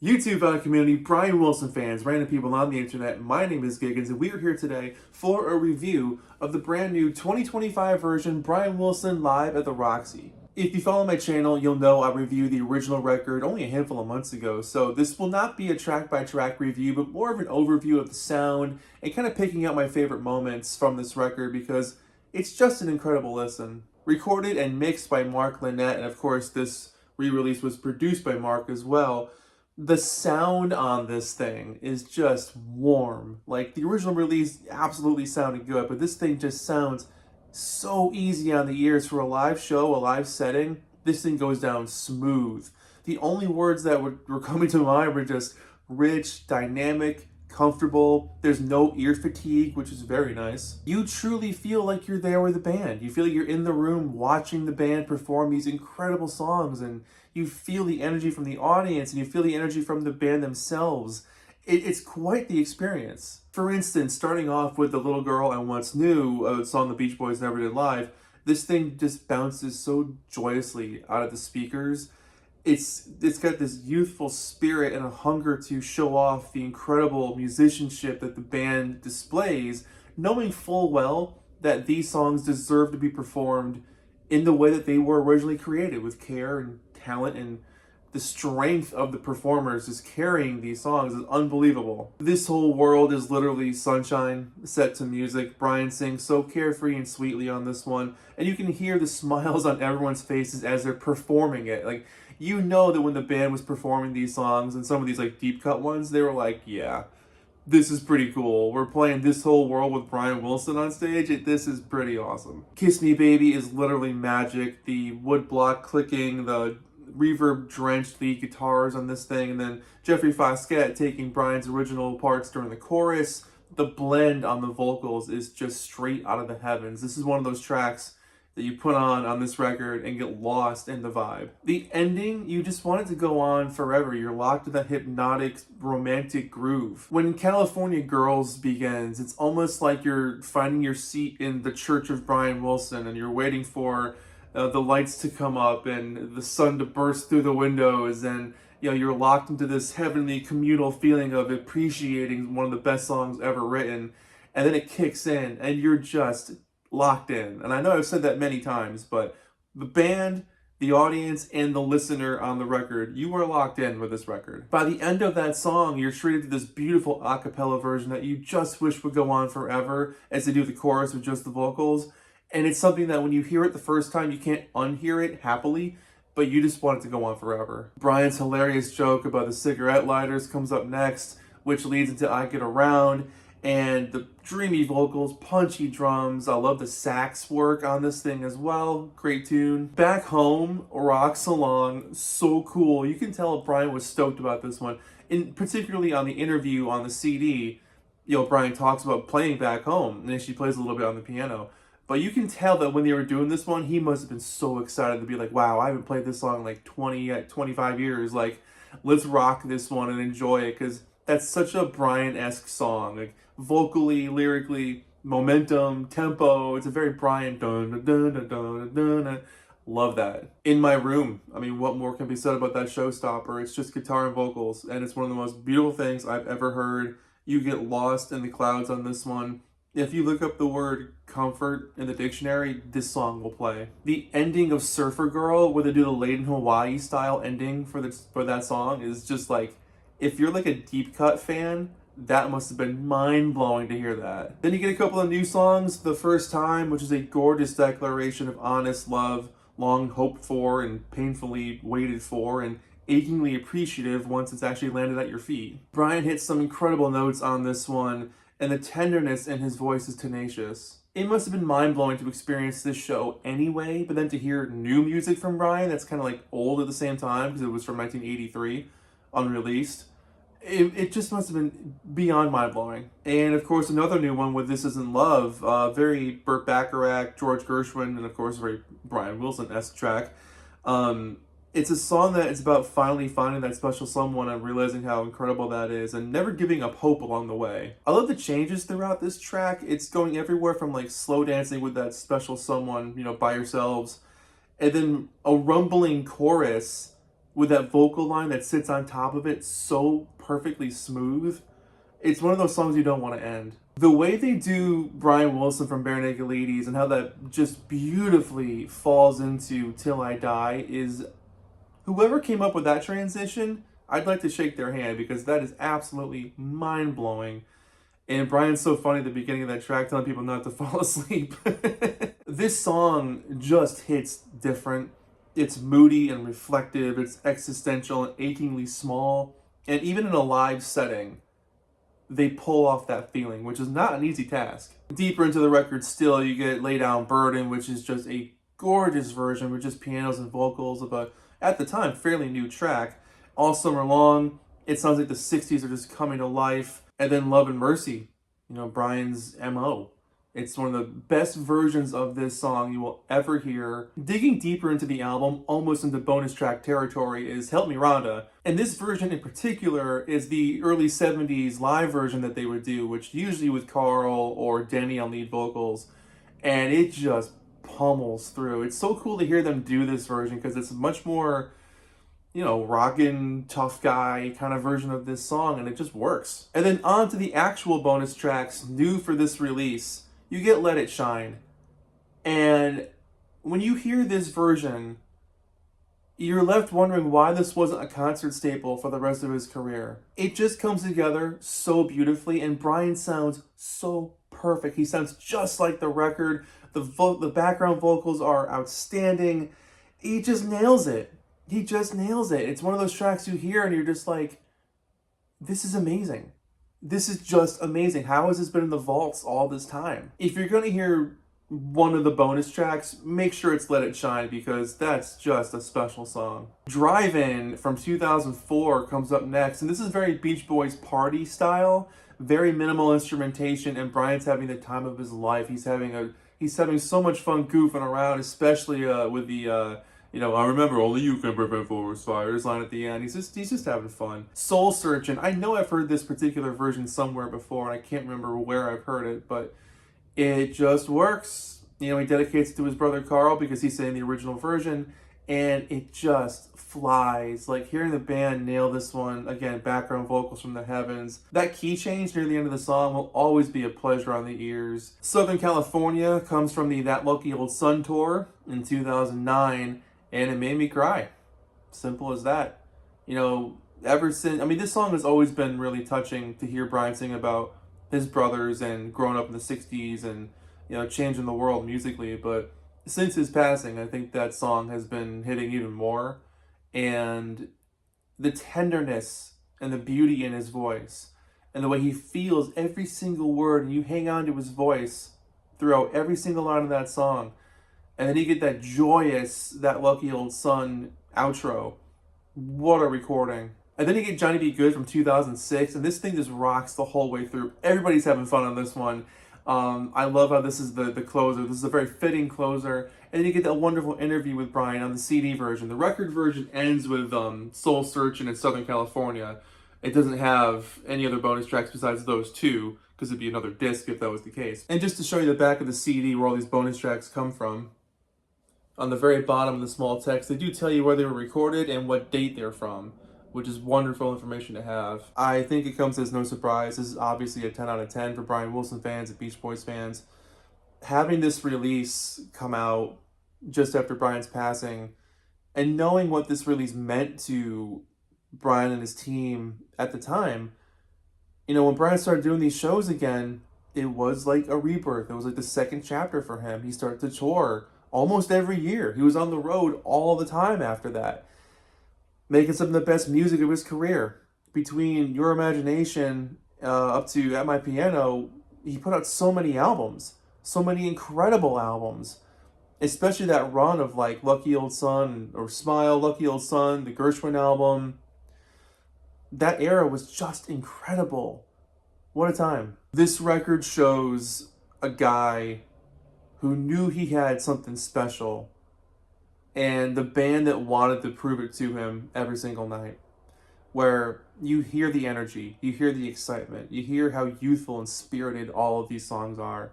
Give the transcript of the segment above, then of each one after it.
YouTube community, Brian Wilson fans, random people on the internet, my name is Giggens, and we are here today for a review of the brand new 2025 version Brian Wilson live at the Roxy. If you follow my channel, you'll know I reviewed the original record only a handful of months ago, so this will not be a track-by-track review, but more of an overview of the sound and kind of picking out my favorite moments from this record because it's just an incredible listen. Recorded and mixed by Mark Lynette, and of course this re-release was produced by Mark as well. The sound on this thing is just warm. Like, the original release absolutely sounded good, but this thing just sounds so easy on the ears for a live show, a live setting. This thing goes down smooth. The only words that were coming to mind were just rich, dynamic, comfortable. There's no ear fatigue, which is very nice. You truly feel like you're there with the band. You feel like you're in the room watching the band perform these incredible songs, and you feel the energy from the audience and you feel the energy from the band themselves. It's quite the experience. For instance, starting off with The Little Girl and What's New, a song the Beach Boys never did live, this thing just bounces so joyously out of the speakers. It's got this youthful spirit and a hunger to show off the incredible musicianship that the band displays, knowing full well that these songs deserve to be performed in the way that they were originally created, with care and talent, and the strength of the performers just carrying these songs is unbelievable. This whole world is literally sunshine set to music. Brian sings so carefree and sweetly on this one, and you can hear the smiles on everyone's faces as they're performing it. Like, you know that when the band was performing these songs and some of these like deep cut ones, they were like, yeah, this is pretty cool. We're playing This Whole World with Brian Wilson on stage. This is pretty awesome. Kiss Me Baby is literally magic. The wood block clicking, the reverb-drenched lead guitars on this thing, and then Jeffrey Foskett taking Brian's original parts during the chorus. The blend on the vocals is just straight out of the heavens. This is one of those tracks that you put on this record and get lost in the vibe. The ending, you just want it to go on forever. You're locked in that hypnotic, romantic groove. When California Girls begins, it's almost like you're finding your seat in the Church of Brian Wilson and you're waiting for the lights to come up and the sun to burst through the windows, and you're locked into this heavenly communal feeling of appreciating one of the best songs ever written, and then it kicks in and you're just locked in. And I know I've said that many times, but the band, the audience, and the listener on the record, you are locked in with this record. By the end of that song, you're treated to this beautiful a cappella version that you just wish would go on forever, as they do the chorus with just the vocals. And it's something that when you hear it the first time, you can't unhear it happily, but you just want it to go on forever. Brian's hilarious joke about the cigarette lighters comes up next, which leads into I Get Around, and the dreamy vocals, punchy drums. I love the sax work on this thing as well. Great tune. Back Home rocks along, so cool. You can tell Brian was stoked about this one. And particularly on the interview on the CD, Brian talks about playing Back Home, and then she plays a little bit on the piano. But you can tell that when they were doing this one, he must have been so excited to be like, wow, I haven't played this song in like 25 years. Like, let's rock this one and enjoy it, because that's such a Brian-esque song. Like, vocally, lyrically, momentum, tempo. It's a very Brian dun dun dun dun dun dun. Love that. In My Room. I mean, what more can be said about that showstopper? It's just guitar and vocals, and it's one of the most beautiful things I've ever heard. You get lost in the clouds on this one. If you look up the word comfort in the dictionary, this song will play. The ending of Surfer Girl, where they do the Late in Hawaii style ending for that song, is just like, if you're like a deep cut fan, that must have been mind-blowing to hear that. Then you get a couple of new songs. The First Time, which is a gorgeous declaration of honest love, long hoped for and painfully waited for, and achingly appreciative once it's actually landed at your feet. Brian hits some incredible notes on this one, and the tenderness in his voice is tenacious. It must have been mind-blowing to experience this show anyway, but then to hear new music from Brian that's kind of like old at the same time, because it was from 1983, unreleased, it just must have been beyond mind-blowing. And of course, another new one with This Isn't Love, very Burt Bacharach, George Gershwin, and of course, very Brian Wilson-esque track. It's a song that is about finally finding that special someone and realizing how incredible that is, and never giving up hope along the way. I love the changes throughout this track. It's going everywhere from like slow dancing with that special someone, by yourselves, and then a rumbling chorus with that vocal line that sits on top of it so perfectly smooth. It's one of those songs you don't want to end. The way they do Brian Wilson from Bare Naked Ladies and how that just beautifully falls into Till I Die is, whoever came up with that transition, I'd like to shake their hand because that is absolutely mind-blowing. And Brian's so funny at the beginning of that track telling people not to fall asleep. This song just hits different. It's moody and reflective, it's existential and achingly small. And even in a live setting, they pull off that feeling, which is not an easy task. Deeper into the record still, you get Lay Down Burden, which is just a gorgeous version with just pianos and vocals of a, at the time, fairly new track. All Summer Long, it sounds like the 60s are just coming to life. And then Love and Mercy, Brian's MO. It's one of the best versions of this song you will ever hear. Digging deeper into the album, almost into bonus track territory, is Help Me Rhonda. And this version in particular is the early 70s live version that they would do, which usually with Carl or Denny on lead vocals. And it just pummels through. It's so cool to hear them do this version because it's much more, rockin' tough guy kind of version of this song, and it just works. And then on to the actual bonus tracks, new for this release. You get Let It Shine. And when you hear this version, you're left wondering why this wasn't a concert staple for the rest of his career. It just comes together so beautifully, and Brian sounds so perfect. He sounds just like the record. The background vocals are outstanding. He just nails it. He just nails it. It's one of those tracks you hear and you're just like, this is amazing. This is just amazing. How has this been in the vaults all this time? If you're going to hear one of the bonus tracks, make sure it's Let It Shine because that's just a special song. Drive-In from 2004 comes up next, and this is very Beach Boys party style, very minimal instrumentation, and Brian's having the time of his life. He's having so much fun goofing around, especially with the I remember only you can prevent forest fires line at the end. He's just having fun. Soul Searching. I know I've heard this particular version somewhere before, and I can't remember where I've heard it, but it just works. He dedicates it to his brother Carl because he's saying the original version, and it just flies. Like hearing the band nail this one, again, background vocals from the heavens. That key change near the end of the song will always be a pleasure on the ears. Southern California comes from the That Lucky Old Sun tour in 2009. And it made me cry. Simple as that. Ever since, this song has always been really touching to hear Brian sing about his brothers and growing up in the 60s and, changing the world musically. But since his passing, I think that song has been hitting even more. And the tenderness and the beauty in his voice and the way he feels every single word, and you hang on to his voice throughout every single line of that song. And then you get that joyous, That Lucky Old Sun outro. What a recording. And then you get Johnny B. Good from 2006, and this thing just rocks the whole way through. Everybody's having fun on this one. I love how this is the closer. This is a very fitting closer. And then you get that wonderful interview with Brian on the CD version. The record version ends with Soul Searching in Southern California. It doesn't have any other bonus tracks besides those two, because it'd be another disc if that was the case. And just to show you the back of the CD where all these bonus tracks come from, on the very bottom of the small text, they do tell you where they were recorded and what date they're from, which is wonderful information to have. I think it comes as no surprise. This is obviously a 10 out of 10 for Brian Wilson fans and Beach Boys fans. Having this release come out just after Brian's passing and knowing what this release meant to Brian and his team at the time, when Brian started doing these shows again, it was like a rebirth. It was like the second chapter for him. He started to tour almost every year. He was on the road all the time after that, making some of the best music of his career. Between Your Imagination up to At My Piano, he put out so many albums, so many incredible albums, especially that run of like Lucky Old Sun or Smile, Lucky Old Sun, the Gershwin album. That era was just incredible. What a time. This record shows a guy who knew he had something special, and the band that wanted to prove it to him every single night. Where you hear the energy, you hear the excitement, you hear how youthful and spirited all of these songs are.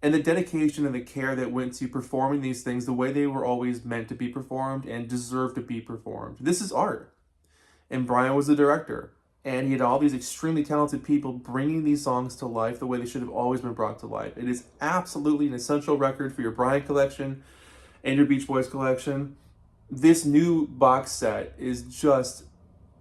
and the dedication and the care that went to performing these things the way they were always meant to be performed and deserve to be performed. This is art. And Brian was the director. And he had all these extremely talented people bringing these songs to life the way they should have always been brought to life. It is absolutely an essential record for your Brian collection and your Beach Boys collection. This new box set is just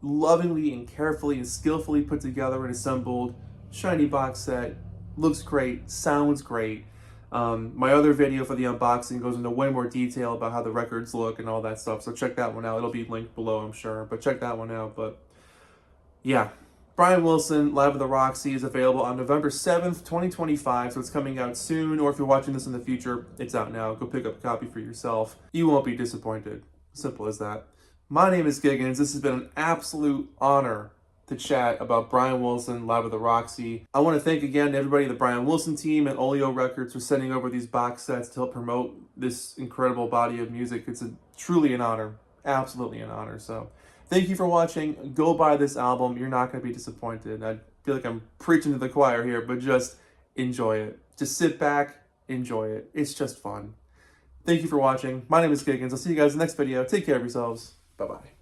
lovingly and carefully and skillfully put together and assembled. Shiny box set. Looks great. Sounds great. My other video for the unboxing goes into way more detail about how the records look and all that stuff. So check that one out. It'll be linked below, I'm sure. But check that one out. But yeah, Brian Wilson, Live at the Roxy, is available on November 7th, 2025, so it's coming out soon, or if you're watching this in the future, it's out now. Go pick up a copy for yourself. You won't be disappointed. Simple as that. My name is Giggens. This has been an absolute honor to chat about Brian Wilson, Live at the Roxy. I want to thank again everybody, the Brian Wilson team and Oleo Records, for sending over these box sets to help promote this incredible body of music. It's truly an honor. Absolutely an honor. So thank you for watching. Go buy this album. You're not going to be disappointed. I feel like I'm preaching to the choir here, but just enjoy it. Just sit back, enjoy it. It's just fun. Thank you for watching. My name is Giggens. I'll see you guys in the next video. Take care of yourselves. Bye-bye.